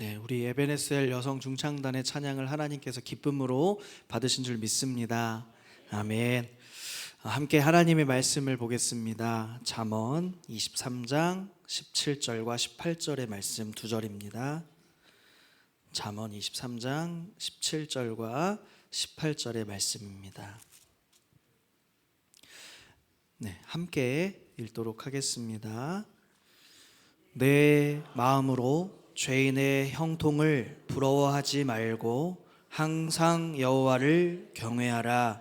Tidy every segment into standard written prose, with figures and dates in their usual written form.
네, 우리 에베네셀 여성 중창단의 찬양을 하나님께서 기쁨으로 받으신 줄 믿습니다. 아멘. 함께 하나님의 말씀을 보겠습니다. 잠언 23장 17절과 18절의 말씀 두 절입니다. 잠언 23장 17절과 18절의 말씀입니다. 네, 함께 읽도록 하겠습니다. 내 마음으로 죄인의 형통을 부러워하지 말고 항상 여호와를 경외하라.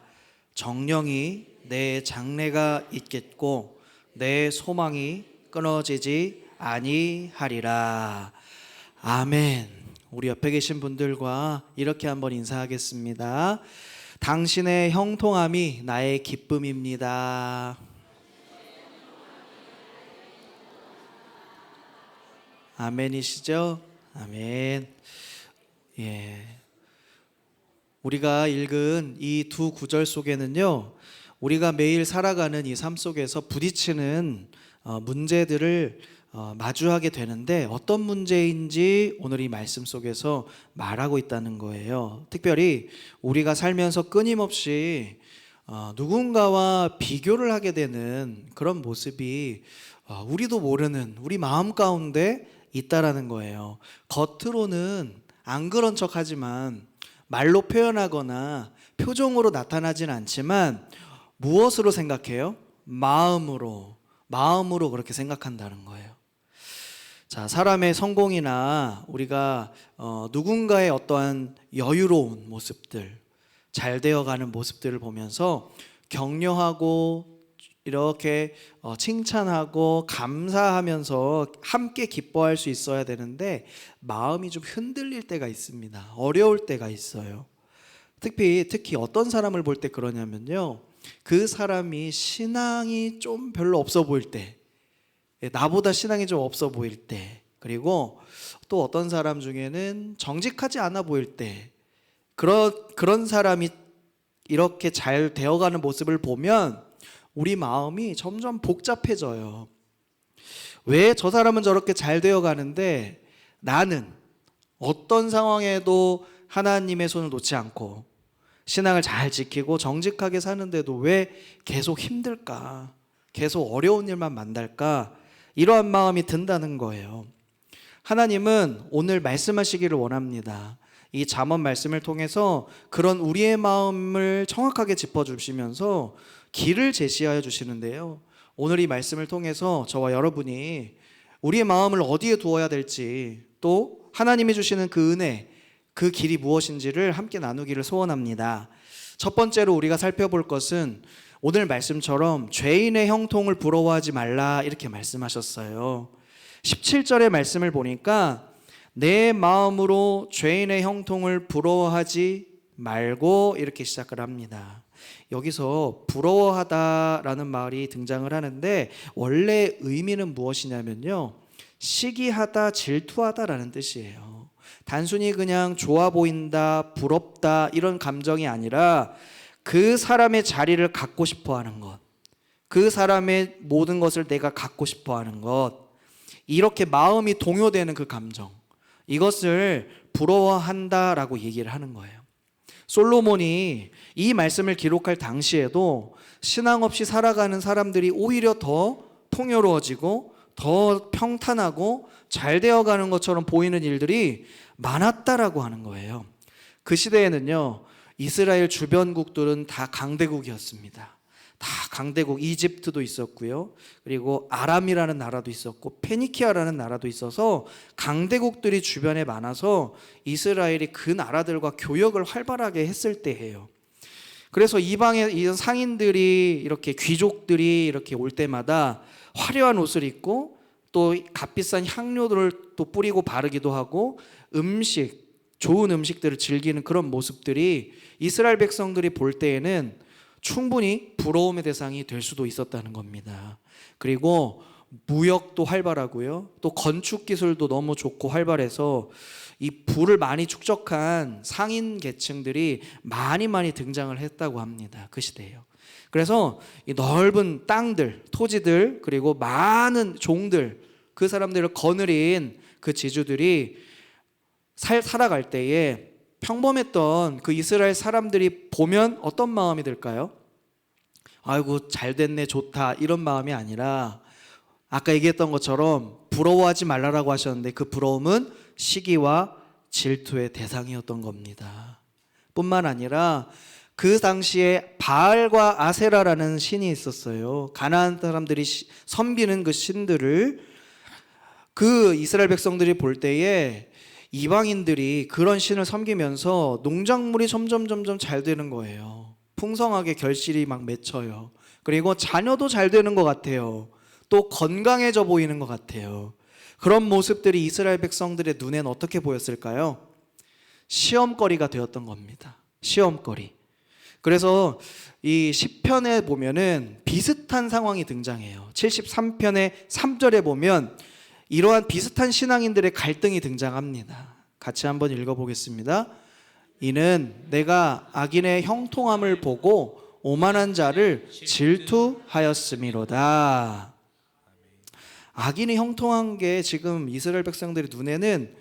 정령이 내 장래가 있겠고 내 소망이 끊어지지 아니하리라. 아멘. 우리 옆에 계신 분들과 이렇게 한번 인사하겠습니다. 당신의 형통함이 나의 기쁨입니다. 아멘이시죠? 아멘. 예. 우리가 읽은 이 두 구절 속에는요, 우리가 매일 살아가는 이 삶 속에서 부딪히는 문제들을 마주하게 되는데 어떤 문제인지 오늘 이 말씀 속에서 말하고 있다는 거예요. 특별히 우리가 살면서 끊임없이 누군가와 비교를 하게 되는 그런 모습이 우리도 모르는 우리 마음 가운데 있다라는 거예요. 겉으로는 안 그런 척하지만 말로 표현하거나 표정으로 나타나진 않지만 무엇으로 생각해요? 마음으로 그렇게 생각한다는 거예요. 자, 사람의 성공이나 우리가 누군가의 어떠한 여유로운 모습들, 잘 되어가는 모습들을 보면서 격려하고 이렇게 칭찬하고 감사하면서 함께 기뻐할 수 있어야 되는데 마음이 좀 흔들릴 때가 있습니다. 어려울 때가 있어요. 특히 어떤 사람을 볼 때 그러냐면요, 그 사람이 신앙이 좀 별로 없어 보일 때, 나보다 신앙이 좀 없어 보일 때, 그리고 또 어떤 사람 중에는 정직하지 않아 보일 때, 그런 사람이 이렇게 잘 되어가는 모습을 보면 우리 마음이 점점 복잡해져요. 왜 저 사람은 저렇게 잘 되어가는데 나는 어떤 상황에도 하나님의 손을 놓지 않고 신앙을 잘 지키고 정직하게 사는데도 왜 계속 힘들까? 계속 어려운 일만 만날까? 이러한 마음이 든다는 거예요. 하나님은 오늘 말씀하시기를 원합니다. 이 잠언 말씀을 통해서 그런 우리의 마음을 정확하게 짚어주시면서 길을 제시하여 주시는데요, 오늘 이 말씀을 통해서 저와 여러분이 우리의 마음을 어디에 두어야 될지, 또 하나님이 주시는 그 은혜, 그 길이 무엇인지를 함께 나누기를 소원합니다. 첫 번째로 우리가 살펴볼 것은 오늘 말씀처럼 죄인의 형통을 부러워하지 말라 이렇게 말씀하셨어요. 17절의 말씀을 보니까 내 마음으로 죄인의 형통을 부러워하지 말고 이렇게 시작을 합니다. 여기서 부러워하다라는 말이 등장을 하는데 원래 의미는 무엇이냐면요, 시기하다, 질투하다라는 뜻이에요. 단순히 그냥 좋아 보인다, 부럽다 이런 감정이 아니라 그 사람의 자리를 갖고 싶어 하는 것, 그 사람의 모든 것을 내가 갖고 싶어 하는 것, 이렇게 마음이 동요되는 그 감정, 이것을 부러워한다라고 얘기를 하는 거예요. 솔로몬이 이 말씀을 기록할 당시에도 신앙 없이 살아가는 사람들이 오히려 더 풍요로워지고 더 평탄하고 잘 되어가는 것처럼 보이는 일들이 많았다라고 하는 거예요. 그 시대에는요, 이스라엘 주변국들은 다 강대국이었습니다. 다 강대국, 이집트도 있었고요, 그리고 아람이라는 나라도 있었고 페니키아라는 나라도 있어서 강대국들이 주변에 많아서 이스라엘이 그 나라들과 교역을 활발하게 했을 때예요. 그래서 이방의 이런 상인들이, 이렇게 귀족들이 이렇게 올 때마다 화려한 옷을 입고 또 값비싼 향료들을 또 뿌리고 바르기도 하고 좋은 음식들을 즐기는 그런 모습들이 이스라엘 백성들이 볼 때에는 충분히 부러움의 대상이 될 수도 있었다는 겁니다. 그리고 무역도 활발하고요, 또 건축 기술도 너무 좋고 활발해서 이 부를 많이 축적한 상인 계층들이 많이 등장을 했다고 합니다. 그 시대에요. 그래서 이 넓은 땅들, 토지들, 그리고 많은 종들, 그 사람들을 거느린 그 지주들이 살아갈 때에 평범했던 그 이스라엘 사람들이 보면 어떤 마음이 들까요? 아이고 잘 됐네 좋다 이런 마음이 아니라 아까 얘기했던 것처럼 부러워하지 말라라고 하셨는데 그 부러움은 시기와 질투의 대상이었던 겁니다. 뿐만 아니라 그 당시에 바알과 아세라라는 신이 있었어요. 가나안 사람들이 섬기는 그 신들을 그 이스라엘 백성들이 볼 때에 이방인들이 그런 신을 섬기면서 농작물이 점점 잘 되는 거예요. 풍성하게 결실이 막 맺혀요. 그리고 자녀도 잘 되는 것 같아요. 또 건강해져 보이는 것 같아요. 그런 모습들이 이스라엘 백성들의 눈에는 어떻게 보였을까요? 시험거리가 되었던 겁니다. 시험거리. 그래서 이 시편에 보면은 비슷한 상황이 등장해요. 73편의 3절에 보면 이러한 비슷한 신앙인들의 갈등이 등장합니다. 같이 한번 읽어보겠습니다. 이는 내가 악인의 형통함을 보고 오만한 자를 질투하였음이로다. 악인이 형통한 게 지금 이스라엘 백성들의 눈에는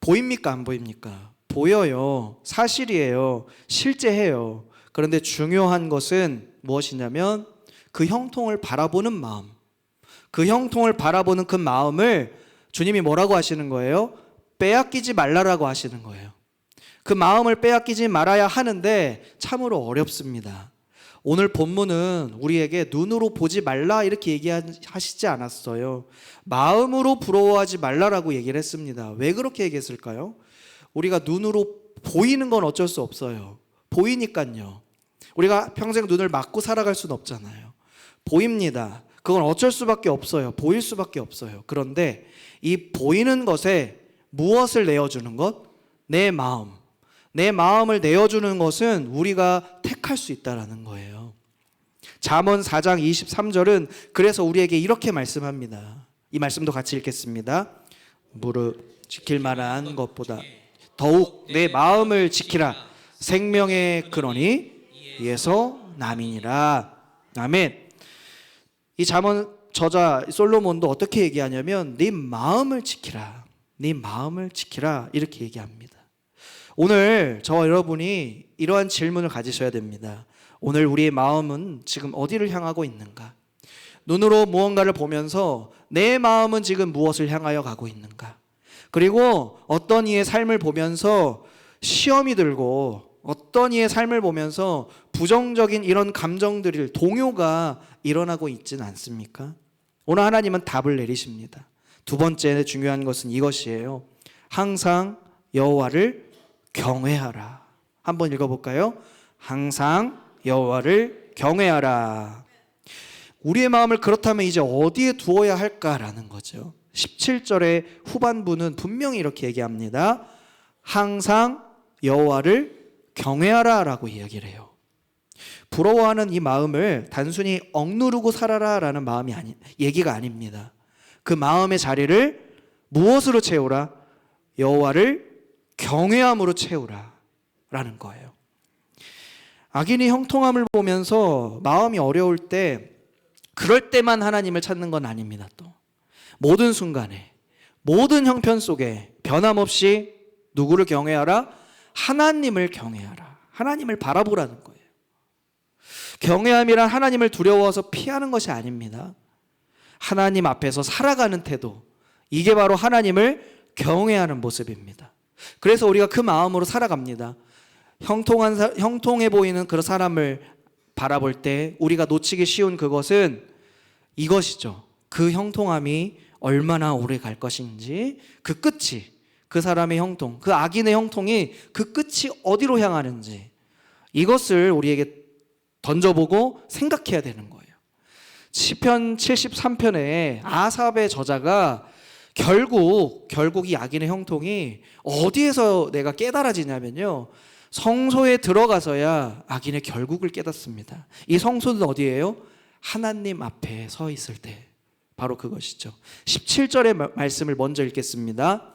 보입니까? 안 보입니까? 보여요. 사실이에요. 실제해요. 그런데 중요한 것은 무엇이냐면 그 형통을 바라보는 마음. 그 형통을 바라보는 그 마음을 주님이 뭐라고 하시는 거예요? 빼앗기지 말라라고 하시는 거예요. 그 마음을 빼앗기지 말아야 하는데 참으로 어렵습니다. 오늘 본문은 우리에게 눈으로 보지 말라 이렇게 얘기하시지 않았어요. 마음으로 부러워하지 말라라고 얘기를 했습니다. 왜 그렇게 얘기했을까요? 우리가 눈으로 보이는 건 어쩔 수 없어요. 보이니까요. 우리가 평생 눈을 막고 살아갈 수는 없잖아요. 보입니다. 그건 어쩔 수밖에 없어요. 보일 수밖에 없어요. 그런데 이 보이는 것에 무엇을 내어주는 것? 내 마음. 내 마음을 내어주는 것은 우리가 택할 수 있다는 거예요. 잠언 4장 23절은 그래서 우리에게 이렇게 말씀합니다. 이 말씀도 같이 읽겠습니다. 무릇 지킬 만한 것보다 더욱 내 마음을 지키라. 생명의 근원이 이에서 남이니라. 아멘. 이 잠언 저자 솔로몬도 어떻게 얘기하냐면 네 마음을 지키라. 네 마음을 지키라 이렇게 얘기합니다. 오늘 저와 여러분이 이러한 질문을 가지셔야 됩니다. 오늘 우리의 마음은 지금 어디를 향하고 있는가? 눈으로 무언가를 보면서 내 마음은 지금 무엇을 향하여 가고 있는가? 그리고 어떤 이의 삶을 보면서 시험이 들고 어떤 이의 삶을 보면서 부정적인 이런 감정들을 동요가 일어나고 있지는 않습니까? 오늘 하나님은 답을 내리십니다. 두 번째 중요한 것은 이것이에요. 항상 여호와를 경외하라. 한번 읽어볼까요? 항상 여호와를 경외하라. 우리의 마음을 그렇다면 이제 어디에 두어야 할까라는 거죠. 17절의 후반부는 분명히 이렇게 얘기합니다. 항상 여호와를 경외하라 라고 이야기를 해요. 부러워하는 이 마음을 단순히 억누르고 살아라 라는 마음이 얘기가 아닙니다. 그 마음의 자리를 무엇으로 채우라? 여호와를 경외함으로 채우라 라는 거예요. 악인이 형통함을 보면서 마음이 어려울 때 그럴 때만 하나님을 찾는 건 아닙니다. 또 모든 순간에 모든 형편 속에 변함없이 누구를 경외하라? 하나님을 경외하라. 하나님을 바라보라는 거예요. 경외함이란 하나님을 두려워서 피하는 것이 아닙니다. 하나님 앞에서 살아가는 태도, 이게 바로 하나님을 경외하는 모습입니다. 그래서 우리가 그 마음으로 살아갑니다. 형통해 보이는 그런 사람을 바라볼 때 우리가 놓치기 쉬운 그것은 이것이죠. 그 형통함이 얼마나 오래 갈 것인지, 그 끝이, 그 사람의 형통, 그 악인의 형통이 그 끝이 어디로 향하는지, 이것을 우리에게 던져보고 생각해야 되는 거예요. 시편 73편에 아삽의 저자가 결국 이 악인의 형통이 어디에서 내가 깨달아지냐면요, 성소에 들어가서야 악인의 결국을 깨닫습니다. 이 성소는 어디예요? 하나님 앞에 서 있을 때 바로 그것이죠. 17절의 말씀을 먼저 읽겠습니다.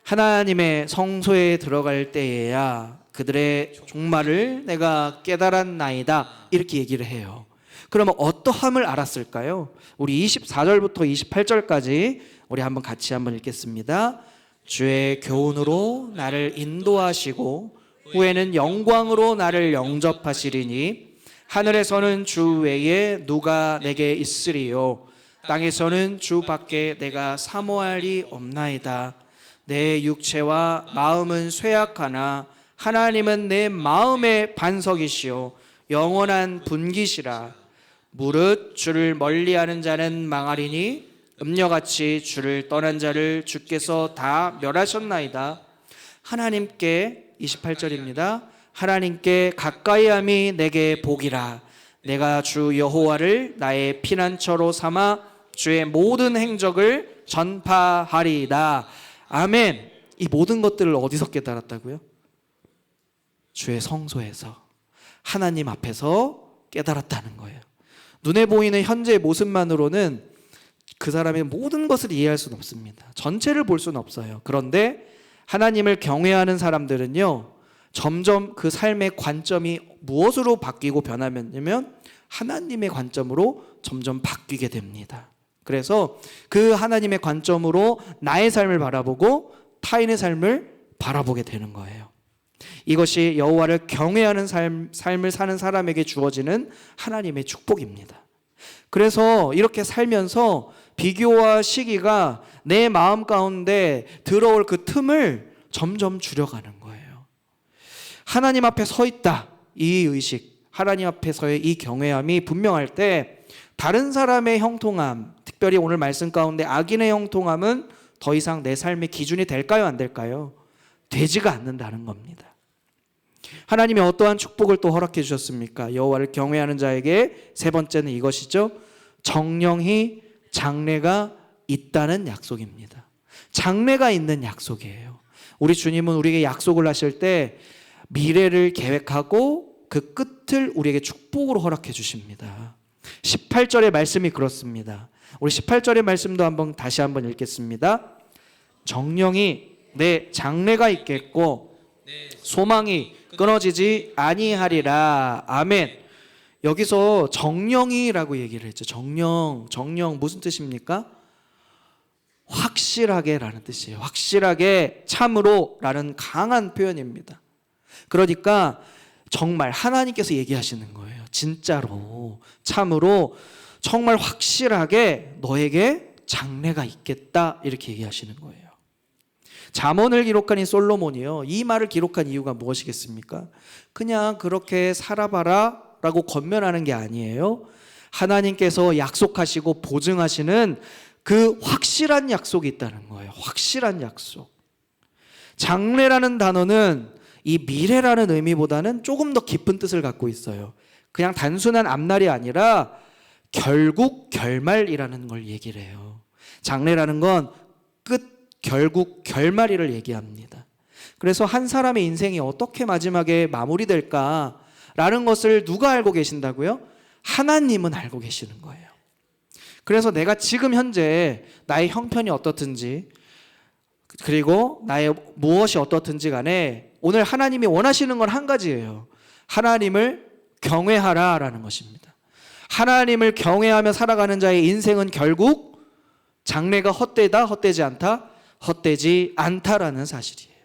하나님의 성소에 들어갈 때에야 그들의 종말을 내가 깨달았나이다, 이렇게 얘기를 해요. 그러면 어떠함을 알았을까요? 우리 24절부터 28절까지 우리 같이 한번 읽겠습니다. 주의 교훈으로 나를 인도하시고 후에는 영광으로 나를 영접하시리니 하늘에서는 주 외에 누가 내게 있으리요 땅에서는 주 밖에 내가 사모할이 없나이다. 내 육체와 마음은 쇠약하나 하나님은 내 마음의 반석이시요 영원한 분기시라. 무릇 주를 멀리하는 자는 망하리니 음녀같이 주를 떠난 자를 주께서 다 멸하셨나이다. 하나님께 28절입니다. 하나님께 가까이함이 내게 복이라. 내가 주 여호와를 나의 피난처로 삼아 주의 모든 행적을 전파하리이다. 아멘. 이 모든 것들을 어디서 깨달았다고요? 주의 성소에서, 하나님 앞에서 깨달았다는 거예요. 눈에 보이는 현재의 모습만으로는 그 사람의 모든 것을 이해할 수는 없습니다. 전체를 볼 수는 없어요. 그런데 하나님을 경외하는 사람들은요, 점점 그 삶의 관점이 무엇으로 바뀌고 변하냐면 하나님의 관점으로 점점 바뀌게 됩니다. 그래서 그 하나님의 관점으로 나의 삶을 바라보고 타인의 삶을 바라보게 되는 거예요. 이것이 여호와를 경외하는 삶을 사는 사람에게 주어지는 하나님의 축복입니다. 그래서 이렇게 살면서 비교와 시기가 내 마음 가운데 들어올 그 틈을 점점 줄여가는 거예요. 하나님 앞에 서 있다, 이 의식, 하나님 앞에서의 이 경외함이 분명할 때 다른 사람의 형통함, 특별히 오늘 말씀 가운데 악인의 형통함은 더 이상 내 삶의 기준이 될까요, 안 될까요? 되지가 않는다는 겁니다. 하나님이 어떠한 축복을 또 허락해 주셨습니까? 여호와를 경외하는 자에게 세 번째는 이것이죠. 정령히 장래가 있다는 약속입니다. 장래가 있는 약속이에요. 우리 주님은 우리에게 약속을 하실 때 미래를 계획하고 그 끝을 우리에게 축복으로 허락해 주십니다. 18절의 말씀이 그렇습니다. 우리 18절의 말씀도 다시 한번 읽겠습니다. 정령이 내 장래가 있겠고 소망이 끊어지지 아니하리라. 아멘. 여기서 정령이라고 얘기를 했죠. 정령 무슨 뜻입니까? 확실하게 라는 뜻이에요. 확실하게, 참으로 라는 강한 표현입니다. 그러니까 정말 하나님께서 얘기하시는 거예요. 진짜로, 참으로, 정말 확실하게 너에게 장래가 있겠다, 이렇게 얘기하시는 거예요. 잠언을 기록한 이 솔로몬이요, 이 말을 기록한 이유가 무엇이겠습니까? 그냥 그렇게 살아봐라 라고 권면하는 게 아니에요. 하나님께서 약속하시고 보증하시는 그 확실한 약속이 있다는 거예요. 확실한 약속. 장래라는 단어는 이 미래라는 의미보다는 조금 더 깊은 뜻을 갖고 있어요. 그냥 단순한 앞날이 아니라 결국, 결말이라는 걸 얘기를 해요. 장래라는 건 끝, 결국, 결말이를 얘기합니다. 그래서 한 사람의 인생이 어떻게 마지막에 마무리될까라는 것을 누가 알고 계신다고요? 하나님은 알고 계시는 거예요. 그래서 내가 지금 현재 나의 형편이 어떻든지, 그리고 나의 무엇이 어떻든지 간에 오늘 하나님이 원하시는 건 한 가지예요. 하나님을 경외하라라는 것입니다. 하나님을 경외하며 살아가는 자의 인생은 결국 장래가 헛되다, 헛되지 않다, 헛되지 않다라는 사실이에요.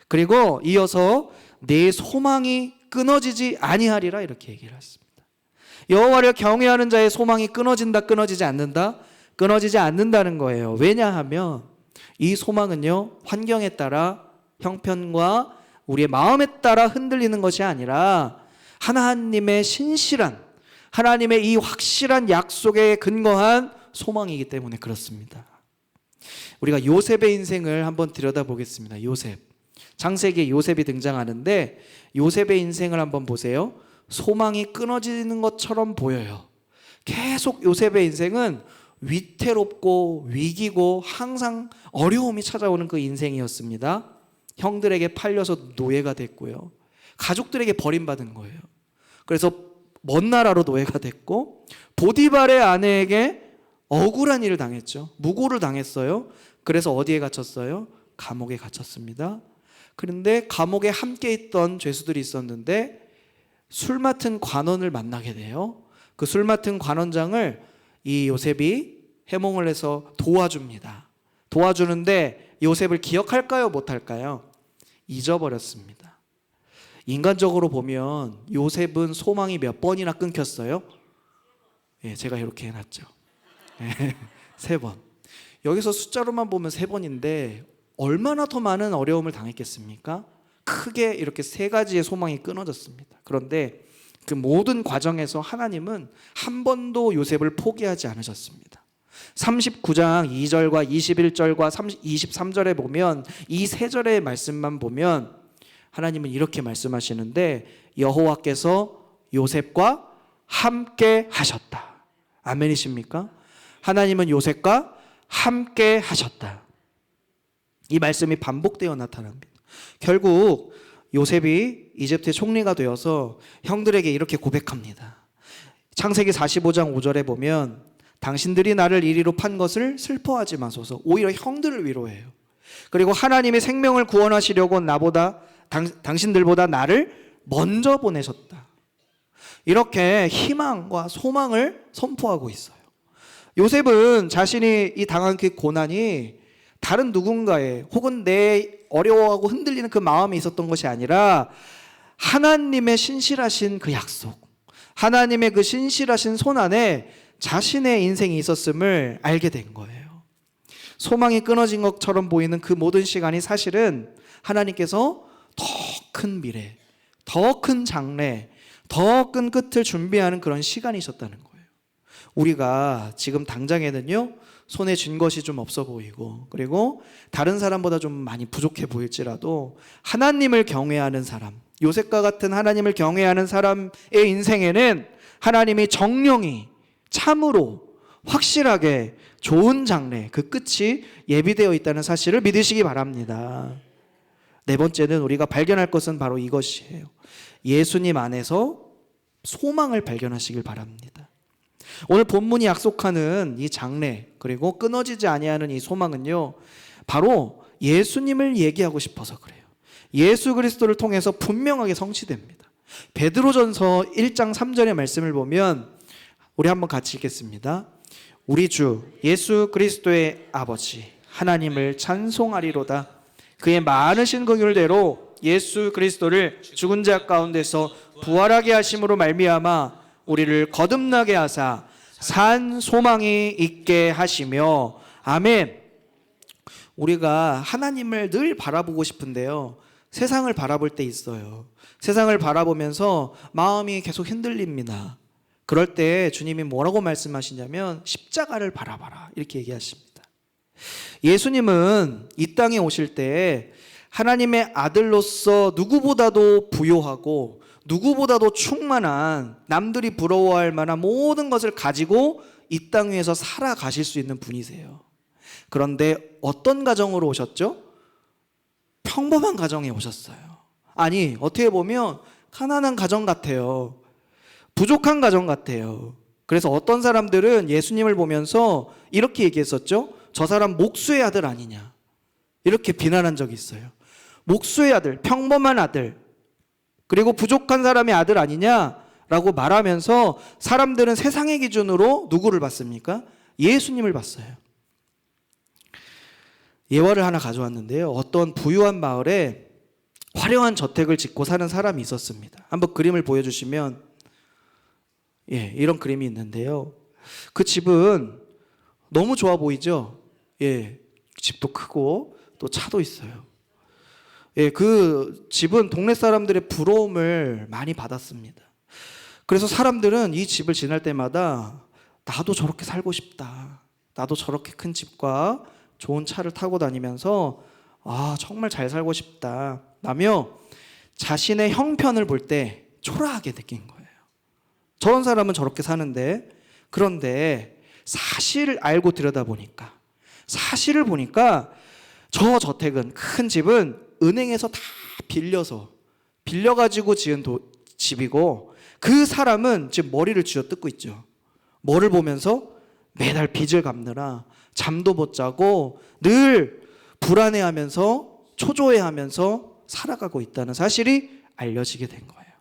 그리고 이어서 내 소망이 끊어지지 아니하리라, 이렇게 얘기를 했습니다. 여호와를 경외하는 자의 소망이 끊어진다, 끊어지지 않는다? 끊어지지 않는다는 거예요. 왜냐하면 이 소망은요, 환경에 따라, 형편과 우리의 마음에 따라 흔들리는 것이 아니라 하나님의 신실한, 하나님의 이 확실한 약속에 근거한 소망이기 때문에 그렇습니다. 우리가 요셉의 인생을 한번 들여다보겠습니다. 요셉. 창세기에 요셉이 등장하는데 요셉의 인생을 한번 보세요. 소망이 끊어지는 것처럼 보여요. 계속 요셉의 인생은 위태롭고 위기고 항상 어려움이 찾아오는 그 인생이었습니다. 형들에게 팔려서 노예가 됐고요. 가족들에게 버림받은 거예요. 그래서 먼 나라로 노예가 됐고 보디발의 아내에게 억울한 일을 당했죠. 무고를 당했어요. 그래서 어디에 갇혔어요? 감옥에 갇혔습니다. 그런데 감옥에 함께 있던 죄수들이 있었는데 술 맡은 관원을 만나게 돼요. 그 술 맡은 관원장을 이 요셉이 해몽을 해서 도와줍니다. 도와주는데 요셉을 기억할까요? 못할까요? 잊어버렸습니다. 인간적으로 보면 요셉은 소망이 몇 번이나 끊겼어요? 예, 제가 이렇게 해놨죠. 3번. 여기서 숫자로만 보면 3번인데 얼마나 더 많은 어려움을 당했겠습니까? 크게 이렇게 3가지의 소망이 끊어졌습니다. 그런데 그 모든 과정에서 하나님은 한 번도 요셉을 포기하지 않으셨습니다. 39장 2절과 21절과 23절에 보면 이 3절의 말씀만 보면 하나님은 이렇게 말씀하시는데 여호와께서 요셉과 함께 하셨다. 아멘이십니까? 하나님은 요셉과 함께 하셨다. 이 말씀이 반복되어 나타납니다. 결국 요셉이 이집트의 총리가 되어서 형들에게 이렇게 고백합니다. 창세기 45장 5절에 보면 당신들이 나를 이리로 판 것을 슬퍼하지 마소서. 오히려 형들을 위로해요. 그리고 하나님의 생명을 구원하시려고 당신들보다 나를 먼저 보내셨다. 이렇게 희망과 소망을 선포하고 있어요. 요셉은 자신이 이 당한 그 고난이 다른 누군가의 혹은 내 어려워하고 흔들리는 그 마음이 있었던 것이 아니라 하나님의 신실하신 그 약속, 하나님의 그 신실하신 손 안에 자신의 인생이 있었음을 알게 된 거예요. 소망이 끊어진 것처럼 보이는 그 모든 시간이 사실은 하나님께서 더 큰 미래, 더 큰 장래, 더 큰 끝을 준비하는 그런 시간이셨다는 거예요. 우리가 지금 당장에는요, 손에 쥔 것이 좀 없어 보이고 그리고 다른 사람보다 좀 많이 부족해 보일지라도 하나님을 경외하는 사람, 요셉과 같은 하나님을 경외하는 사람의 인생에는 하나님이 정령이 참으로 확실하게 좋은 장래, 그 끝이 예비되어 있다는 사실을 믿으시기 바랍니다. 4번째는 우리가 발견할 것은 바로 이것이에요. 예수님 안에서 소망을 발견하시길 바랍니다. 오늘 본문이 약속하는 이 장래 그리고 끊어지지 아니하는 이 소망은요, 바로 예수님을 얘기하고 싶어서 그래요. 예수 그리스도를 통해서 분명하게 성취됩니다. 베드로전서 1장 3절의 말씀을 보면 우리 한번 같이 읽겠습니다. 우리 주 예수 그리스도의 아버지 하나님을 찬송하리로다. 그의 많으신 긍휼대로 예수 그리스도를 죽은 자 가운데서 부활하게 하심으로 말미암아 우리를 거듭나게 하사 산 소망이 있게 하시며. 아멘. 우리가 하나님을 늘 바라보고 싶은데요, 세상을 바라볼 때 있어요. 세상을 바라보면서 마음이 계속 흔들립니다. 그럴 때 주님이 뭐라고 말씀하시냐면 십자가를 바라봐라 이렇게 얘기하십니다. 예수님은 이 땅에 오실 때 하나님의 아들로서 누구보다도 부요하고 누구보다도 충만한, 남들이 부러워할 만한 모든 것을 가지고 이 땅 위에서 살아가실 수 있는 분이세요. 그런데 어떤 가정으로 오셨죠? 평범한 가정에 오셨어요. 아니, 어떻게 보면 가난한 가정 같아요. 부족한 가정 같아요. 그래서 어떤 사람들은 예수님을 보면서 이렇게 얘기했었죠. 저 사람 목수의 아들 아니냐, 이렇게 비난한 적이 있어요. 목수의 아들, 평범한 아들, 그리고 부족한 사람의 아들 아니냐라고 말하면서 사람들은 세상의 기준으로 누구를 봤습니까? 예수님을 봤어요. 예화를 하나 가져왔는데요, 어떤 부유한 마을에 화려한 저택을 짓고 사는 사람이 있었습니다. 한번 그림을 보여주시면, 이런 그림이 있는데요, 그 집은 너무 좋아 보이죠? 집도 크고 또 차도 있어요. 그 집은 동네 사람들의 부러움을 많이 받았습니다. 그래서 사람들은 이 집을 지날 때마다 나도 저렇게 살고 싶다, 나도 저렇게 큰 집과 좋은 차를 타고 다니면서 정말 잘 살고 싶다 라며 자신의 형편을 볼 때 초라하게 느낀 거예요. 저런 사람은 저렇게 사는데, 그런데 사실을 알고 들여다보니까, 사실을 보니까 저 저택은, 큰 집은 은행에서 다 빌려가지고 지은 집이고, 그 사람은 지금 머리를 쥐어뜯고 있죠. 뭐를 보면서? 매달 빚을 갚느라 잠도 못 자고 늘 불안해하면서 초조해하면서 살아가고 있다는 사실이 알려지게 된 거예요.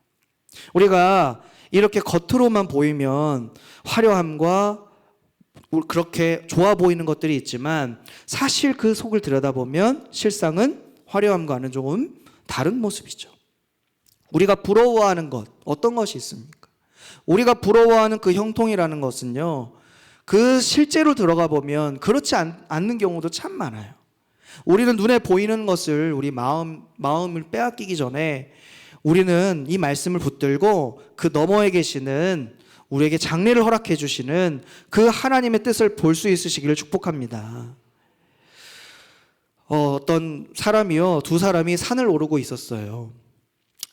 우리가 이렇게 겉으로만 보이면 화려함과 그렇게 좋아 보이는 것들이 있지만 사실 그 속을 들여다보면 실상은 화려함과는 조금 다른 모습이죠. 우리가 부러워하는 것, 어떤 것이 있습니까? 우리가 부러워하는 그 형통이라는 것은요, 그 실제로 들어가 보면 그렇지 않는 경우도 참 많아요. 우리는 눈에 보이는 것을 우리 마음을 빼앗기기 전에 우리는 이 말씀을 붙들고 그 너머에 계시는 우리에게 장래를 허락해 주시는 그 하나님의 뜻을 볼 수 있으시기를 축복합니다. 어떤 사람이요, 두 사람이 산을 오르고 있었어요.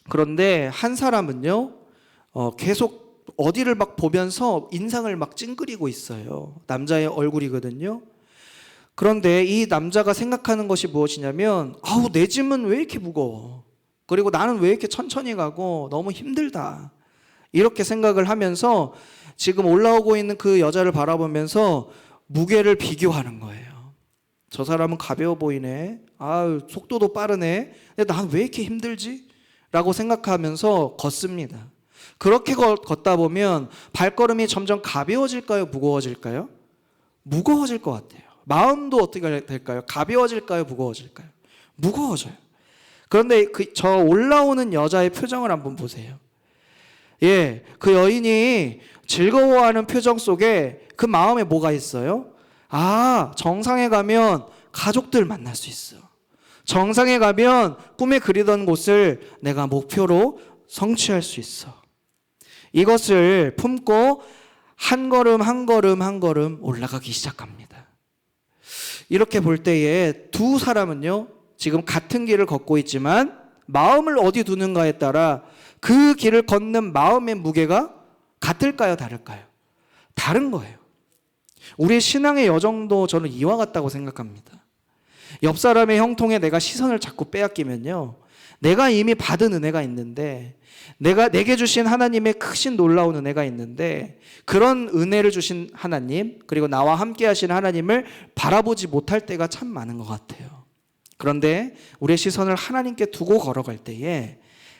그런데 한 사람은요, 계속 어디를 막 보면서 인상을 막 찡그리고 있어요. 남자의 얼굴이거든요. 그런데 이 남자가 생각하는 것이 무엇이냐면, 아우, 내 짐은 왜 이렇게 무거워? 그리고 나는 왜 이렇게 천천히 가고 너무 힘들다. 이렇게 생각을 하면서 지금 올라오고 있는 그 여자를 바라보면서 무게를 비교하는 거예요. 저 사람은 가벼워 보이네. 아유, 속도도 빠르네. 근데 난 왜 이렇게 힘들지? 라고 생각하면서 걷습니다. 그렇게 걷다 보면 발걸음이 점점 가벼워질까요? 무거워질까요? 무거워질 것 같아요. 마음도 어떻게 될까요? 가벼워질까요? 무거워질까요? 무거워져요. 그런데 저 올라오는 여자의 표정을 한번 보세요. 예, 그 여인이 즐거워하는 표정 속에 그 마음에 뭐가 있어요? 아, 정상에 가면 가족들 만날 수 있어. 정상에 가면 꿈에 그리던 곳을 내가 목표로 성취할 수 있어. 이것을 품고 한 걸음 한 걸음 한 걸음 올라가기 시작합니다. 이렇게 볼 때에 두 사람은요, 지금 같은 길을 걷고 있지만 마음을 어디 두는가에 따라 그 길을 걷는 마음의 무게가 같을까요? 다를까요? 다른 거예요. 우리의 신앙의 여정도 저는 이와 같다고 생각합니다. 옆 사람의 형통에 내가 시선을 자꾸 빼앗기면요, 내가 이미 받은 은혜가 있는데, 내게 주신 하나님의 크신 놀라운 은혜가 있는데, 그런 은혜를 주신 하나님, 그리고 나와 함께 하신 하나님을 바라보지 못할 때가 참 많은 것 같아요. 그런데 우리의 시선을 하나님께 두고 걸어갈 때에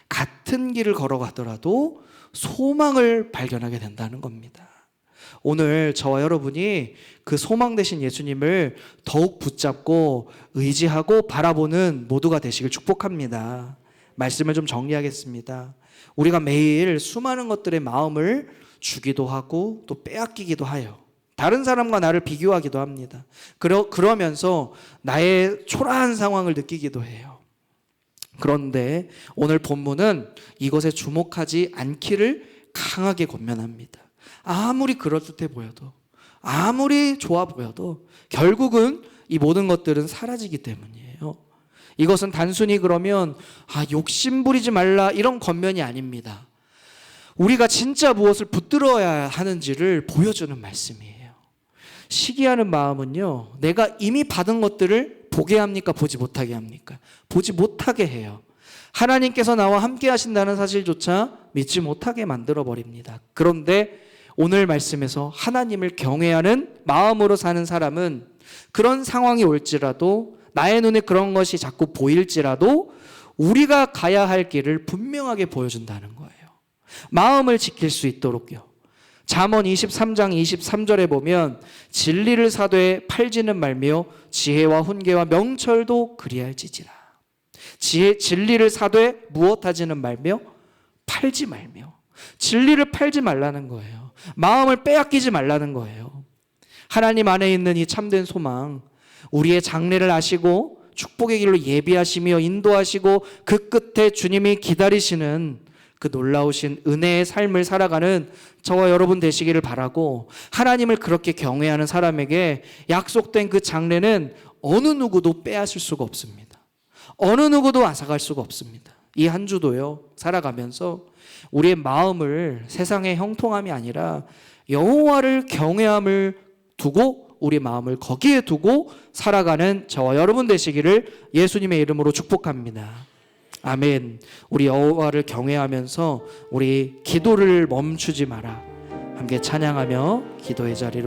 같은 길을 걸어가더라도 소망을 발견하게 된다는 겁니다. 오늘 저와 여러분이 그 소망 되신 예수님을 더욱 붙잡고 의지하고 바라보는 모두가 되시길 축복합니다. 말씀을 좀 정리하겠습니다. 우리가 매일 수많은 것들의 마음을 주기도 하고 또 빼앗기기도 해요. 다른 사람과 나를 비교하기도 합니다. 그러면서 나의 초라한 상황을 느끼기도 해요. 그런데 오늘 본문은 이것에 주목하지 않기를 강하게 권면합니다. 아무리 그럴듯해 보여도, 아무리 좋아 보여도 결국은 이 모든 것들은 사라지기 때문이에요. 이것은 단순히 그러면 욕심 부리지 말라 이런 권면이 아닙니다. 우리가 진짜 무엇을 붙들어야 하는지를 보여주는 말씀이에요. 시기하는 마음은요, 내가 이미 받은 것들을 보게 합니까? 보지 못하게 합니까? 보지 못하게 해요. 하나님께서 나와 함께 하신다는 사실조차 믿지 못하게 만들어 버립니다. 그런데 오늘 말씀에서 하나님을 경외하는 마음으로 사는 사람은 그런 상황이 올지라도, 나의 눈에 그런 것이 자꾸 보일지라도 우리가 가야 할 길을 분명하게 보여준다는 거예요. 마음을 지킬 수 있도록요. 잠언 23장 23절에 보면 진리를 사되 팔지는 말며 지혜와 훈계와 명철도 그리할지지라. 진리를 사되 무엇하지는 말며 팔지 말며. 진리를 팔지 말라는 거예요. 마음을 빼앗기지 말라는 거예요. 하나님 안에 있는 이 참된 소망, 우리의 장래를 아시고 축복의 길로 예비하시며 인도하시고 그 끝에 주님이 기다리시는 그 놀라우신 은혜의 삶을 살아가는 저와 여러분 되시기를 바라고, 하나님을 그렇게 경외하는 사람에게 약속된 그 장래는 어느 누구도 빼앗을 수가 없습니다. 어느 누구도 앗아갈 수가 없습니다. 이 한 주도요, 살아가면서 우리의 마음을 세상의 형통함이 아니라 여호와를 경외함을 두고, 우리 마음을 거기에 두고 살아가는 저와 여러분 되시기를 예수님의 이름으로 축복합니다. 아멘. 우리 여호와를 경외하면서 우리 기도를 멈추지 마라. 함께 찬양하며 기도의 자리로